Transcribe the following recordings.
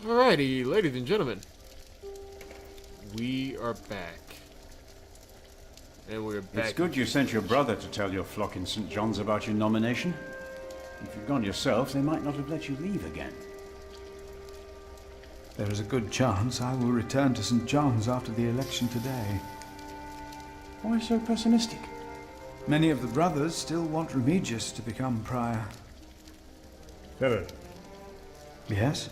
Alrighty, ladies and gentlemen. We are back. And we're back. It's good you sent your brother to tell your flock in St. John's about your nomination. If you'd gone yourself, they might not have let you leave again. There is a good chance I will return to St. John's after the election today. Why so pessimistic? Many of the brothers still want Remigius to become prior. Philip, Yes?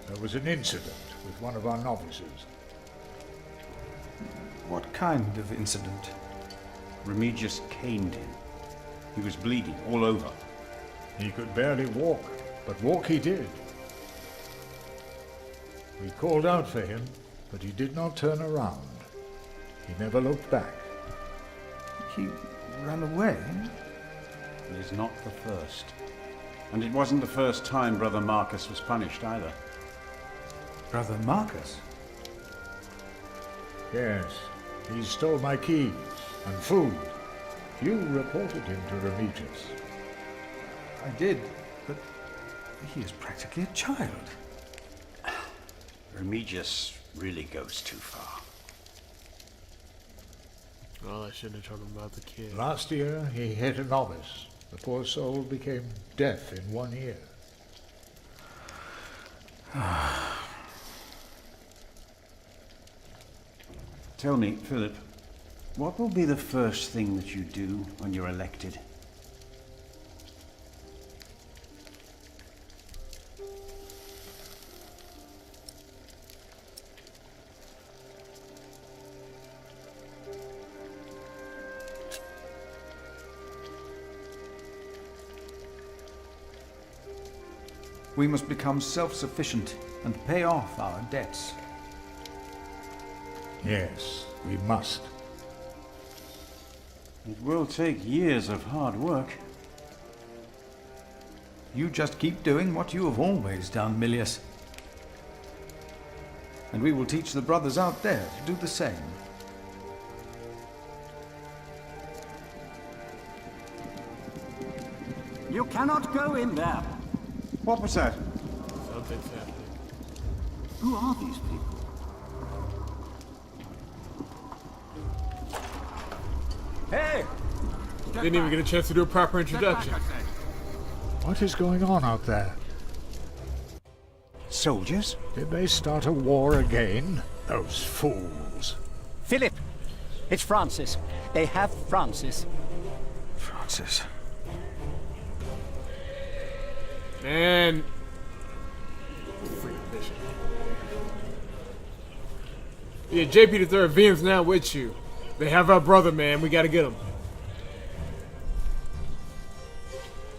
there was an incident with one of our novices. What kind of incident? Remigius caned him. He was bleeding all over. He could barely walk, but walk he did. We called out for him, but he did not turn around. He never looked back. He ran away? It is not the first. And it wasn't the first time Brother Marcus was punished either. Brother Marcus? Yes, he stole my keys and food. You reported him to Remigius. I did, but he is practically a child. Remigius really goes too far. Oh, I shouldn't have talked about the kid. Last year, he hit a novice. The poor soul became deaf in one ear. Tell me, Philip, what will be the first thing that you do when you're elected? We must become self-sufficient and pay off our debts. Yes, we must. It will take years of hard work. You just keep doing what you have always done, Milius. And we will teach the brothers out there to do the same. You cannot go in there. What was that? Something's happening. Who are these people? Hey! Didn't even get a chance to do a proper introduction. What is going on out there? Soldiers? Did they start a war again? Those fools. Philip! It's Francis. They have Francis. Francis. And freaking Bishop. Yeah, JP the Third Vin's now with you. They have our brother, man. We gotta get him.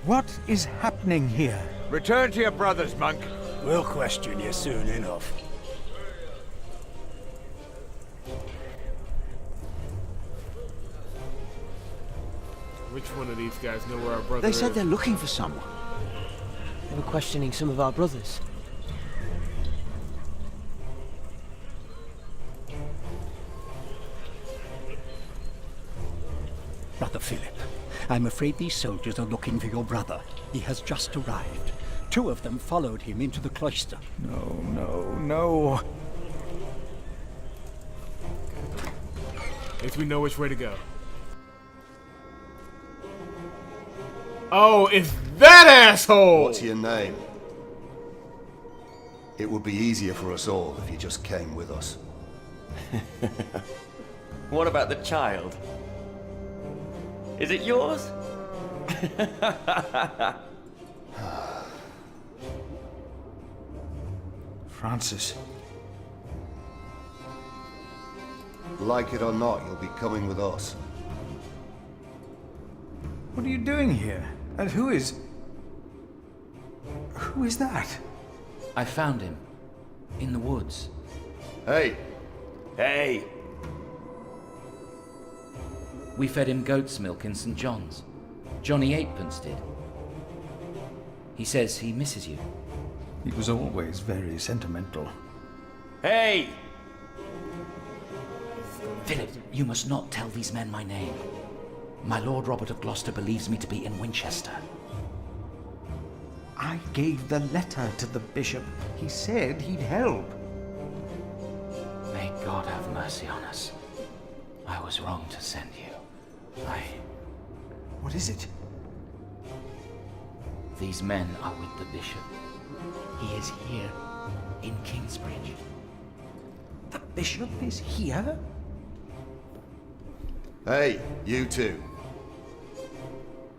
What is happening here? Return to your brothers, monk. We'll question you soon enough. Which one of these guys know where our brother They is? said they're looking for someone. They were questioning some of our brothers. Brother Philip, I'm afraid these soldiers are looking for your brother. He has just arrived. 2 of them followed him into the cloister. No, no, no. At least we know which way to go. Oh, it's that asshole! What's your name? It would be easier for us all if you just came with us. What about the child? Is it yours? Francis. Like it or not, you'll be coming with us. What are you doing here? And who is that? I found him. In the woods. Hey! Hey! We fed him goat's milk in St. John's. Johnny Eightpence did. He says he misses you. He was always very sentimental. Hey! Philip, you must not tell these men my name. My Lord Robert of Gloucester believes me to be in Winchester. I gave the letter to the bishop. He said he'd help. May God have mercy on us. I was wrong to send you. What is it? These men are with the bishop. He is here, in Kingsbridge. The bishop is here? Hey, you two.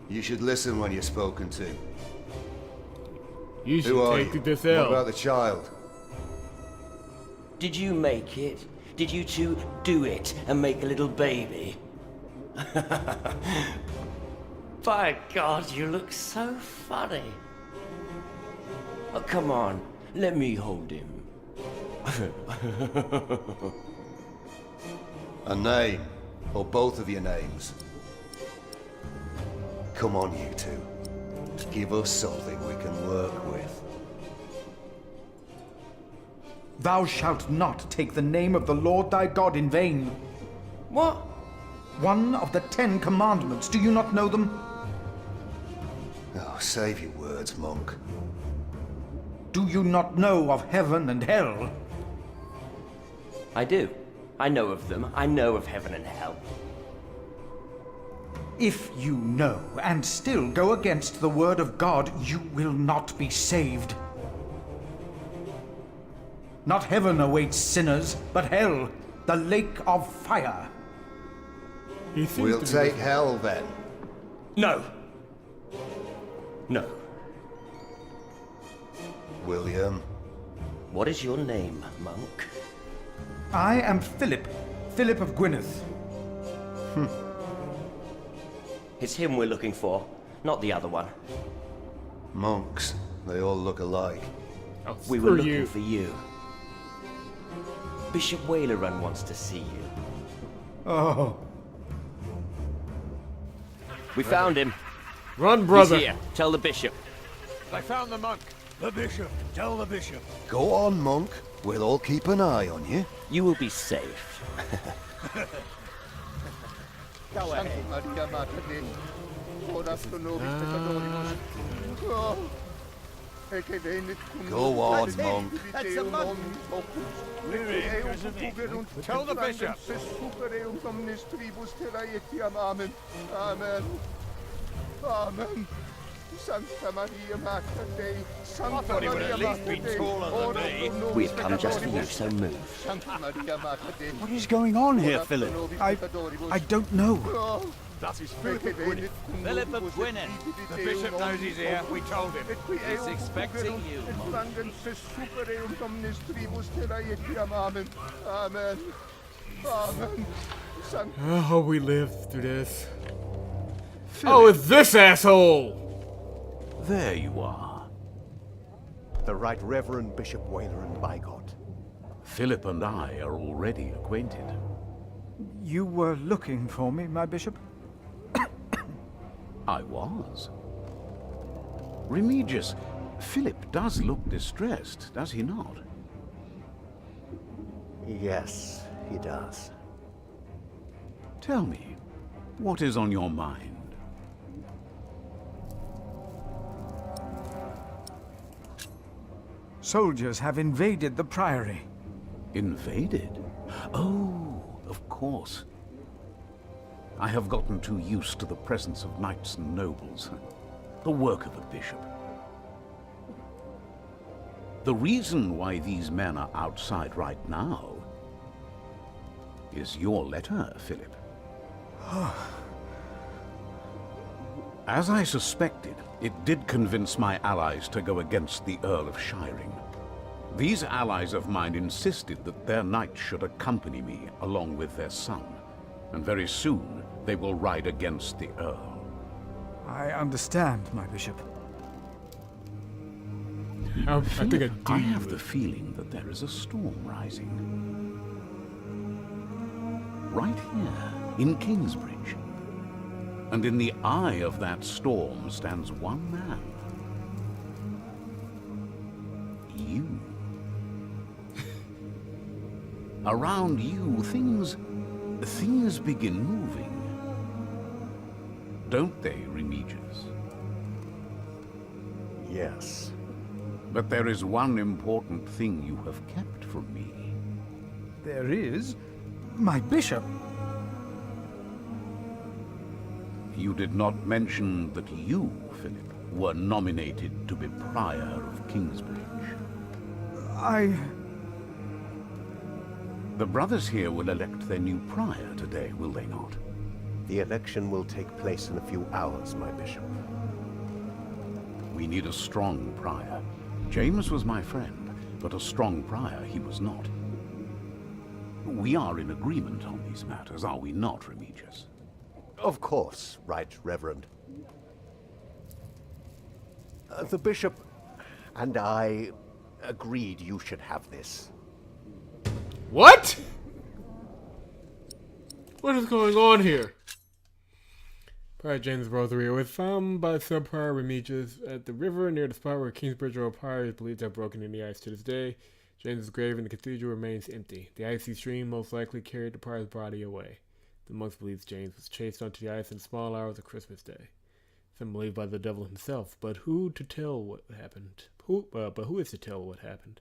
You should listen when you're spoken to. You Who are should take you? this What L. about the child? Did you make it? Did you two do it and make a little baby? By God, you look so funny. Oh, come on, let me hold him. A name, or both of your names. Come on, you two. Give us something we can work with. Thou shalt not take the name of the Lord thy God in vain. What? One of the 10 commandments. Do you not know them? Oh, save your words, monk. Do you not know of heaven and hell? I do. I know of them. I know of heaven and hell. If you know and still go against the word of God, you will not be saved. Not heaven awaits sinners, but hell, the lake of fire. He seems We'll to be take hell then. No. No. William. What is your name, monk? I am Philip, Philip of Gwynedd. It's him we're looking for, not the other one. Monks, they all look alike. Oh, We were screw looking you. for you. Bishop Wailerun wants to see you. Oh, We found him. Run, brother. He's here. Tell the bishop. I found the monk. The bishop. Tell the bishop. Go on, monk. We'll all keep an eye on you. You will be safe. Go ahead. Go on, monk. That's the monk. Tell the bishop. Amen. Amen. Santa Maria Mater Dei. Santa thought he would Maria at least be Mater Dei. taller than me. We have come just for you, so move. Santa Maria Mater Dei. What is going on here, Philip? I don't know. Oh, That is Philip of Gwynedd. Philip of Gwynedd. The bishop knows he's here. We told him. He's expecting you. Amen. Amen. Amen. I hope we live through this. Oh, it's this asshole! There you are. The Right Reverend Bishop Wailerun Bygot. Philip and I are already acquainted. You were looking for me, my bishop? I was. Remigius, Philip does look distressed, does he not? Yes, he does. Tell me, what is on your mind? Soldiers have invaded the priory. Invaded? Oh, of course. I have gotten too used to the presence of knights and nobles. The work of a bishop. The reason why these men are outside right now is your letter, Philip. As I suspected, it did convince my allies to go against the Earl of Shiring. These allies of mine insisted that their knights should accompany me along with their son, and very soon they will ride against the Earl. I understand, my bishop. I think I do. I have the feeling that there is a storm rising. Right here, in Kingsbridge. And in the eye of that storm stands one man. You. Around you, things begin moving. Don't they, Remigius? Yes. But there is one important thing you have kept from me. There is my bishop. You did not mention that you, Philip, were nominated to be Prior of Kingsbridge. The brothers here will elect their new prior today, will they not? The election will take place in a few hours, my bishop. We need a strong prior. James was my friend, but a strong prior he was not. We are in agreement on these matters, are we not, Remigius? Of course, Right Reverend. The bishop and I agreed you should have this. What? What is going on here? Prior James' rosary was found by Sub-Prior Remigius at the river near the spot where Kingsbridge Royal Prior is believed to have broken in the ice to this day. James's grave in the cathedral remains empty. The icy stream most likely carried the prior's body away. The monks believe James was chased onto the ice in the small hours of Christmas Day. Some believe by the devil himself, but who to tell what happened? Who is to tell what happened?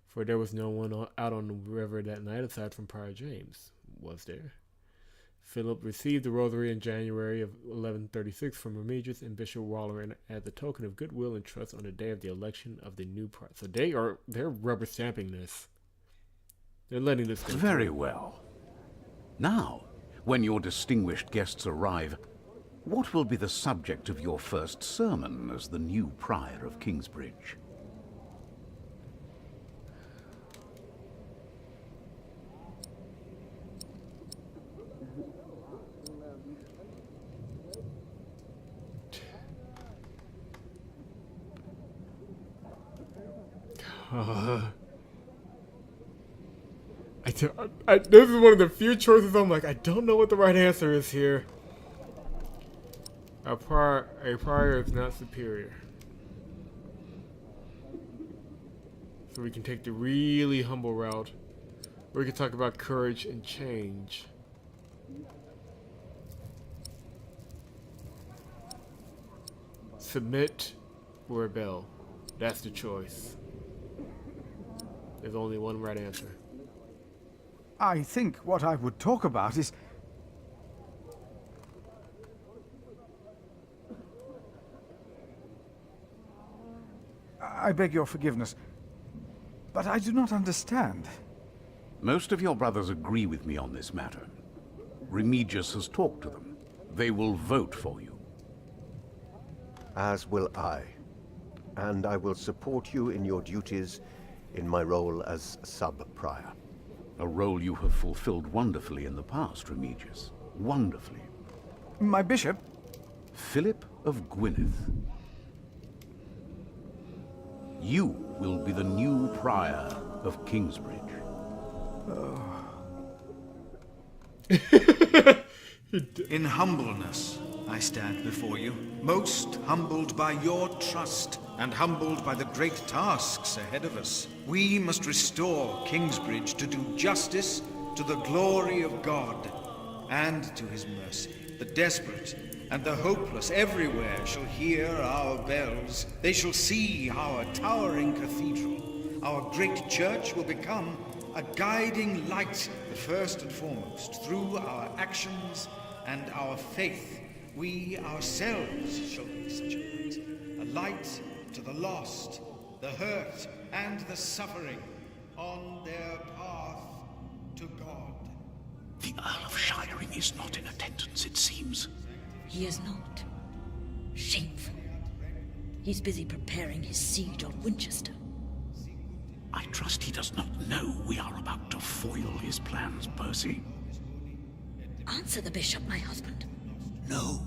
For there was no one out on the river that night aside from Prior James, was there? Philip received the rosary in January of 1136 from Remigius and Bishop Waller as a token of goodwill and trust on the day of the election of the new prior. So they're rubber stamping this. They're letting this go. Very well. Now, when your distinguished guests arrive, what will be the subject of your first sermon as the new prior of Kingsbridge? This is one of the few choices I'm like, I don't know what the right answer is here. A prior is not superior. So we can take the really humble route. Or we can talk about courage and change. Submit or rebel. That's the choice. There's only one right answer. I think what I would talk about is... I beg your forgiveness, but I do not understand. Most of your brothers agree with me on this matter. Remigius has talked to them. They will vote for you. As will I. And I will support you in your duties in my role as sub-prior. A role you have fulfilled wonderfully in the past, Remigius. Wonderfully. My bishop? Philip of Gwynedd. You will be the new prior of Kingsbridge. In humbleness, I stand before you, most humbled by your trust and humbled by the great tasks ahead of us. We must restore Kingsbridge to do justice to the glory of God and to his mercy. The desperate and the hopeless everywhere shall hear our bells. They shall see our towering cathedral. Our great church will become a guiding light, but first and foremost, through our actions and our faith, we ourselves shall be such a light. A light to the lost, the hurt, and the suffering on their path to God. The Earl of Shiring is not in attendance, it seems. He is not. Shameful. He's busy preparing his siege on Winchester. I trust he does not know we are about to foil his plans, Percy. Answer the bishop, my husband. No,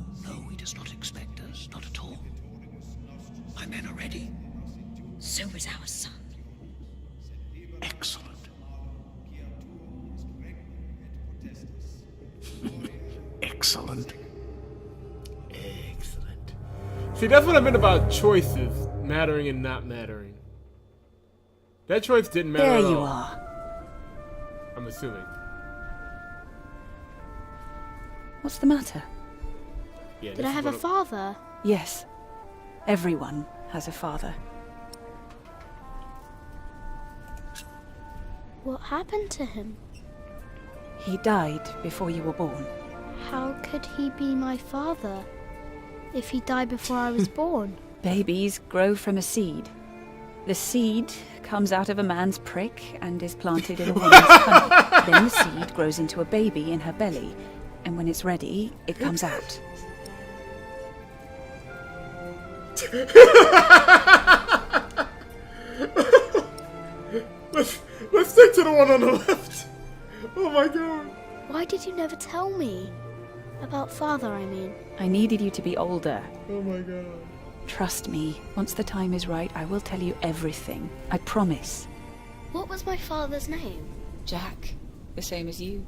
he does not expect us, not at all. My men are ready. So is our son. Excellent. Excellent. Excellent. See, that's what I meant about choices mattering and not mattering. That choice didn't matter There at you all. are. I'm assuming. What's the matter? Yeah, Did I have a father? Yes. Everyone has a father. What happened to him? He died before you were born. How could he be my father if he died before I was born? Babies grow from a seed. The seed comes out of a man's prick and is planted in a woman's tummy. Then the seed grows into a baby in her belly, and when it's ready, it comes out. Let's stick to the one on the left. Oh my god. Why did you never tell me? About father, I mean. I needed you to be older. Oh my god. Trust me, once the time is right, I will tell you everything. I promise. What was my father's name? Jack, the same as you.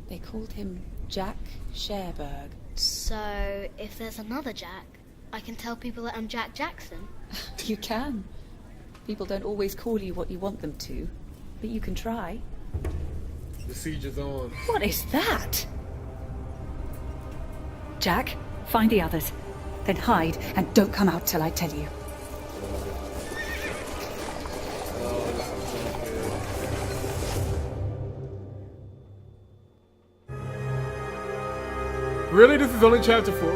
They called him Jack Sherberg. So, if there's another Jack, I can tell people that I'm Jack Jackson? You can. People don't always call you what you want them to, but you can try. The siege is on. What is that? Jack, find the others. Then hide and don't come out till I tell you. Really? This is only chapter 4?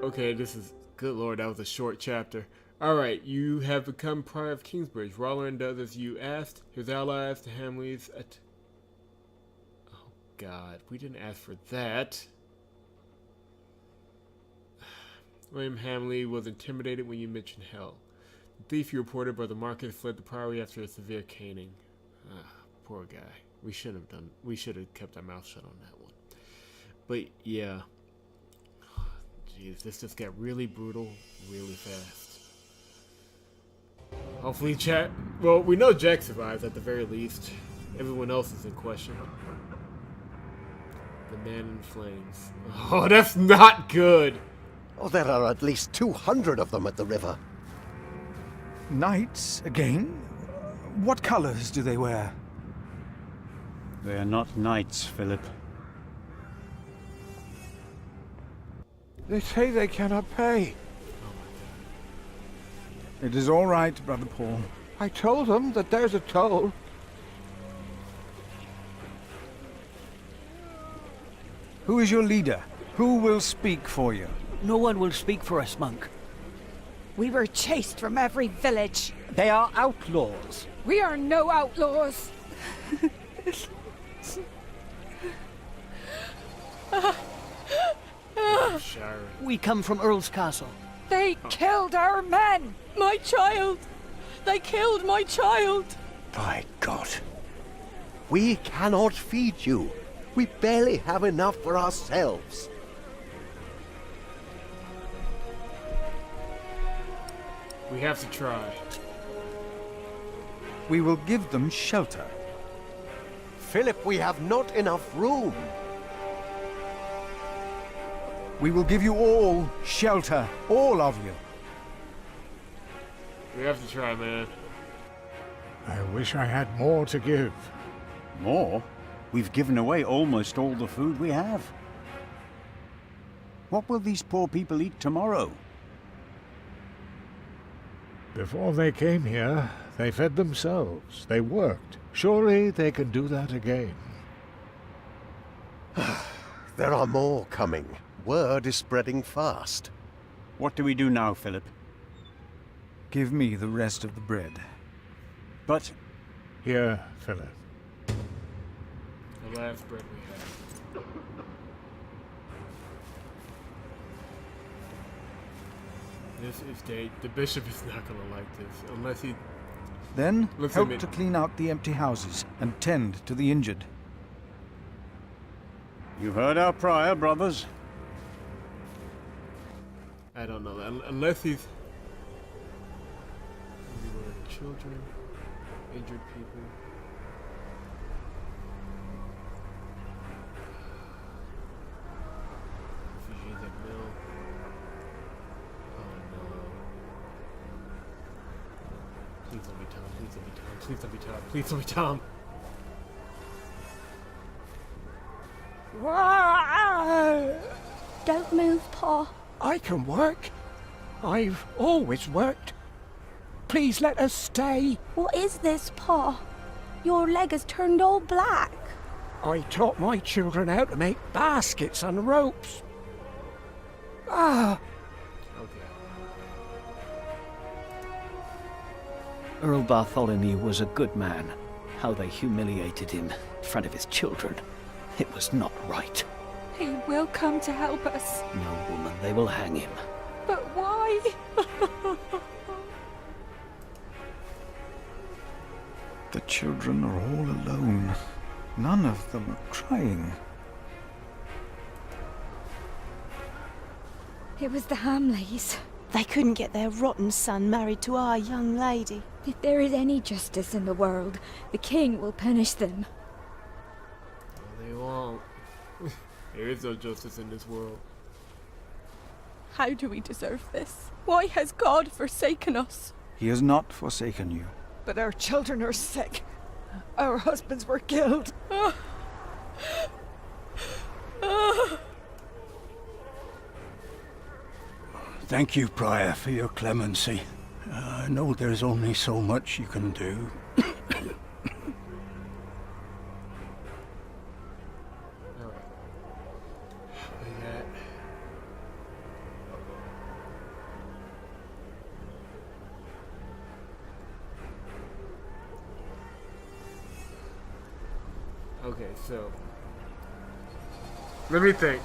Okay, this is... Good lord, that was a short chapter. Alright, you have become Prior of Kingsbridge. Rollerin does as you asked. His allies, the Hamleys... Oh god, we didn't ask for that. William Hamley was intimidated when you mentioned hell. The thief you reported, Brother Marcus, fled the priory after a severe caning. Poor guy. We should have kept our mouth shut on that one. But yeah. Jeez, this just got really brutal really fast. Hopefully Jack... Well, we know Jack survives at the very least. Everyone else is in question. The man in flames. Oh, that's not good! Oh, there are at least 200 of them at the river. Knights, again? What colors do they wear? They are not knights, Philip. They say they cannot pay. It is all right, Brother Paul. I told them that there's a toll. Who is your leader? Who will speak for you? No one will speak for us, monk. We were chased from every village. They are outlaws. We are no outlaws. Shiring. We come from Earl's Castle. They killed our men. My child. They killed my child. By God. We cannot feed you. We barely have enough for ourselves. We have to try. We will give them shelter. Philip, we have not enough room. We will give you all shelter, all of you. We have to try, man. I wish I had more to give. More? We've given away almost all the food we have. What will these poor people eat tomorrow? Before they came here, they fed themselves. They worked. Surely they can do that again. There are more coming. Word is spreading fast. What do we do now, Philip? Give me the rest of the bread. But... Here, Philip. The last bread we have. This is the bishop is not gonna like this unless he... Then Let's help admit- to clean out the empty houses and tend to the injured. You heard our prior, brothers. I don't know. Unless he's... Children, injured people. Refugees at mill. Oh no. Please don't be Tom. Please don't be Tom. Please don't be Tom. Please don't be Tom. Don't move, Paul. I can work. I've always worked. Please let us stay. What is this, Pa? Your leg has turned all black. I taught my children how to make baskets and ropes. Ah! Earl Bartholomew was a good man. How they humiliated him in front of his children. It was not right. He will come to help us. No, woman, they will hang him. But why? The children are all alone. None of them are crying. It was the Hamleys. They couldn't get their rotten son married to our young lady. If there is any justice in the world, the king will punish them. They won't. There is no justice in this world. How do we deserve this? Why has God forsaken us? He has not forsaken you. But our children are sick. Our husbands were killed. Thank you, Prior, for your clemency. I know there's only so much you can do. Okay, so let me think.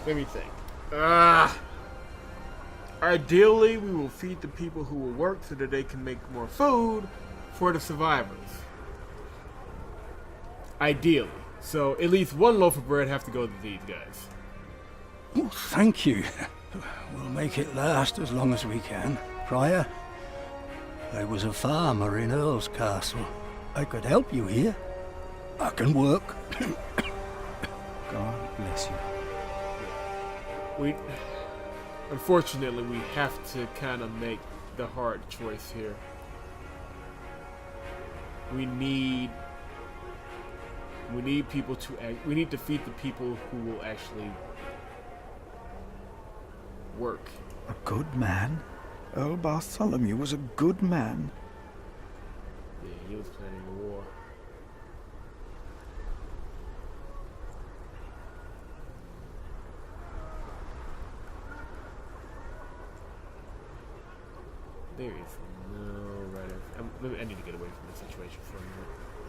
Ideally, we will feed the people who will work so that they can make more food for the survivors. Ideally. So at least one loaf of bread have to go to these guys. Oh, thank you. We'll make it last as long as we can. Prior, I was a farmer in Earl's Castle. I could help you here. I can work. God bless you. Unfortunately, we have to kind of make the hard choice here. We need people to we need to feed the people who will actually work. A good man? Earl Bartholomew was a good man. Yeah, he was planning a war. There is no right. I need to get away from this situation for a minute.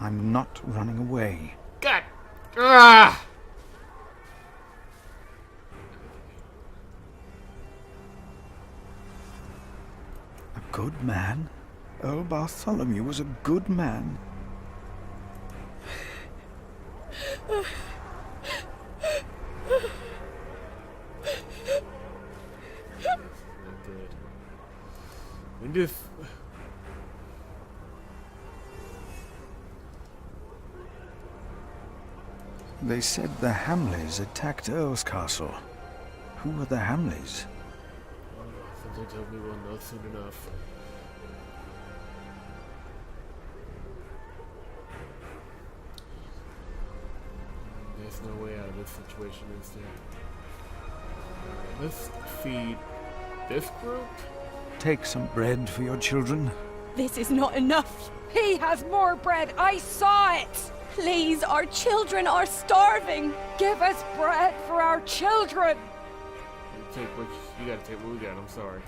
I'm not running away. God! Ah! A good man? Earl Bartholomew was a good man. They said the Hamleys attacked Earl's Castle. Who were the Hamleys? Sometimes tell me we'll know soon enough. There's no way out of this situation, is there? Let's feed this group. Take some bread for your children. This is not enough. He has more bread. I saw it. Please, our children are starving. Give us bread for our children. You gotta take what we got. I'm sorry.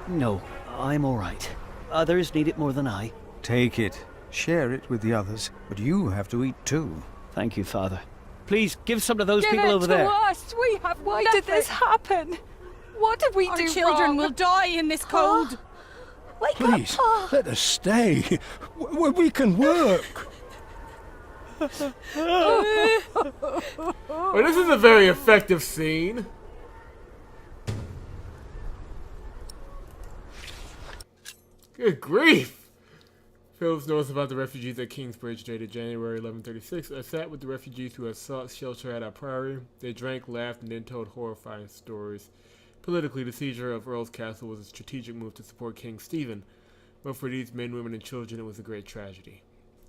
No, I'm all right. Others need it more than I. Take it. Share it with the others. But you have to eat too. Thank you, Father. Please, give some to those Give people it over to there. us. We have Why nothing. did this happen? What did we Our do children wrong? will die in this cold. Wake Please, up, Pa. let us stay. We can work. Well, this is a very effective scene. Good grief! Phillips knows about the refugees at Kingsbridge dated January 1136. I sat with the refugees who had sought shelter at our priory. They drank, laughed, and then told horrifying stories. Politically, the seizure of Earl's Castle was a strategic move to support King Stephen, but for these men, women, and children, it was a great tragedy.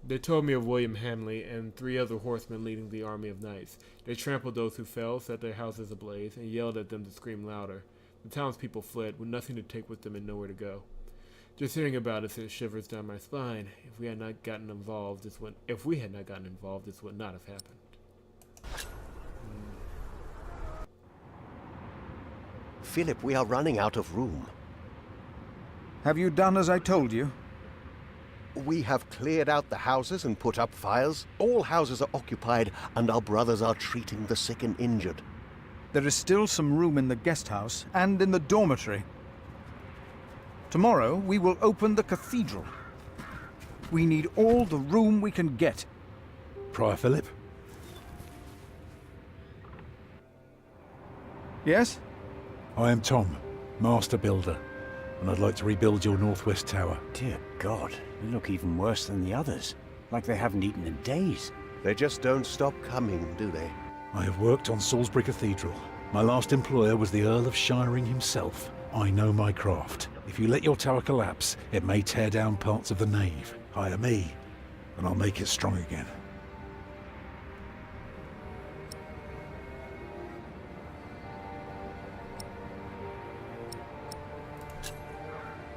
They told me of William Hamley and 3 other horsemen leading the army of knights. They trampled those who fell, set their houses ablaze, and yelled at them to scream louder. The townspeople fled, with nothing to take with them and nowhere to go. Just hearing about it sent shivers down my spine. If we had not gotten involved, this would not have happened. Philip, we are running out of room. Have you done as I told you? We have cleared out the houses and put up fires. All houses are occupied, and our brothers are treating the sick and injured. There is still some room in the guest house and in the dormitory. Tomorrow we will open the cathedral. We need all the room we can get. Prior Philip? Yes? I am Tom, Master Builder, and I'd like to rebuild your northwest tower. Dear God, they look even worse than the others. Like they haven't eaten in days. They just don't stop coming, do they? I have worked on Salisbury Cathedral. My last employer was the Earl of Shiring himself. I know my craft. If you let your tower collapse, it may tear down parts of the nave. Hire me, and I'll make it strong again.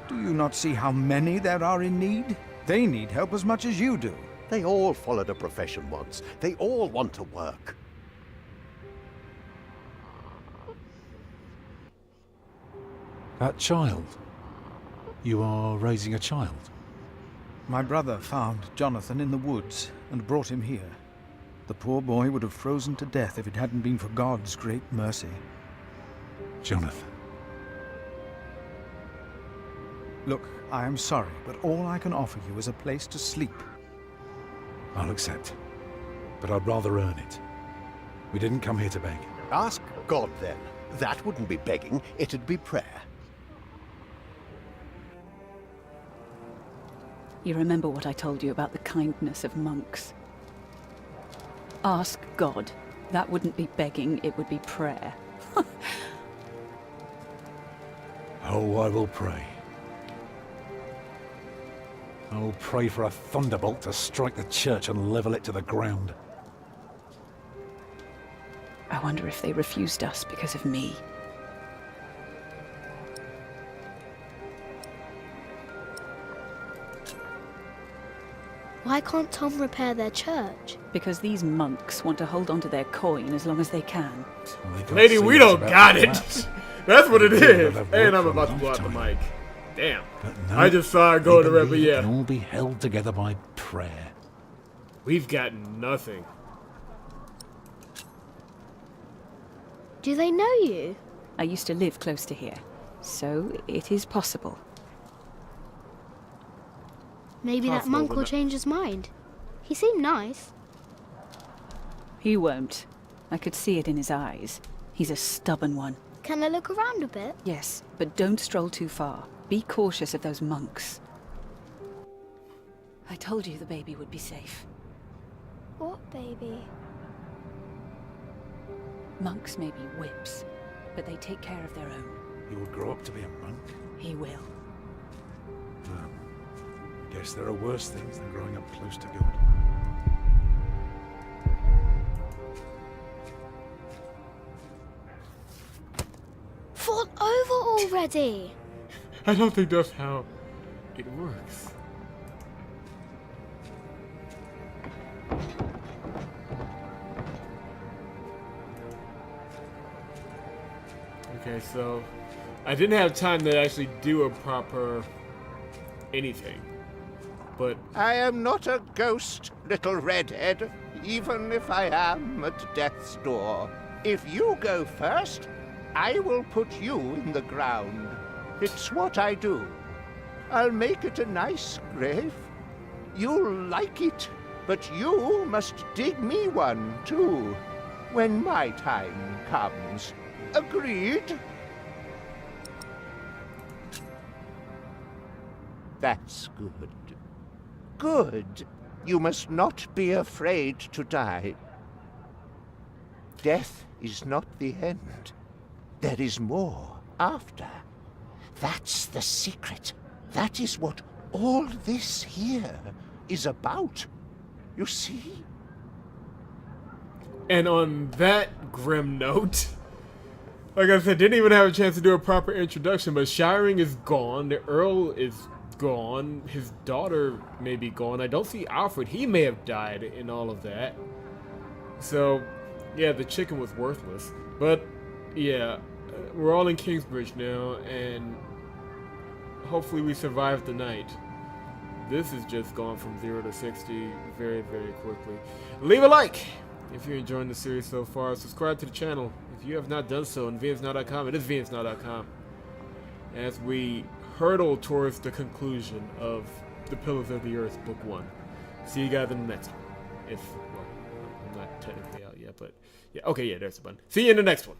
Do you not see how many there are in need? They need help as much as you do. They all followed a profession once. They all want to work. That child? You are raising a child? My brother found Jonathan in the woods and brought him here. The poor boy would have frozen to death if it hadn't been for God's great mercy. Jonathan. Look, I am sorry, but all I can offer you is a place to sleep. I'll accept. But I'd rather earn it. We didn't come here to beg. Ask God, then. That wouldn't be begging, it'd be prayer. You remember what I told you about the kindness of monks? Ask God. That wouldn't be begging, it would be prayer. Oh, I will pray. I will pray for a thunderbolt to strike the church and level it to the ground. I wonder if they refused us because of me. Why can't Tom repair their church? Because these monks want to hold on to their coin as long as they can. Lady, we don't got it. That's what it is. And I'm about to blow out the mic. Damn. No, I just saw her go to Rebel, It yeah. can all be held together by prayer. We've got nothing. Do they know you? I used to live close to here, so it is possible. Maybe that monk will change his mind. He seemed nice. He won't. I could see it in his eyes. He's a stubborn one. Can I look around a bit? Yes, but don't stroll too far. Be cautious of those monks. I told you the baby would be safe. What baby? Monks may be whips, but they take care of their own. He will grow up to be a monk. He will. Well, guess there are worse things than growing up close to God. Fall over already! I don't think that's how it works. Okay, so I didn't have time to actually do a proper anything, but I am not a ghost, little redhead, even if I am at death's door. If you go first, I will put you in the ground. It's what I do. I'll make it a nice grave. You'll like it, but you must dig me one, too, when my time comes. Agreed? That's good. Good. You must not be afraid to die. Death is not the end. There is more after. That's the secret. That is what all this here is about. You see? And on that grim note, like I said, didn't even have a chance to do a proper introduction, but Shiring is gone, the Earl is gone, his daughter may be gone. I don't see Alfred, he may have died in all of that. So, yeah, the chicken was worthless. But, yeah, we're all in Kingsbridge now, and hopefully we survive the night. This has just gone from 0 to 60 very, very quickly. Leave a like if you're enjoying the series so far. Subscribe to the channel if you have not done so on vnsnow.com. It is vnsnow.com. As we hurtle towards the conclusion of The Pillars of the Earth, Book 1. See you guys in the next one. Well, I'm not technically out yet, but yeah. Okay, yeah, there's the button. See you in the next one.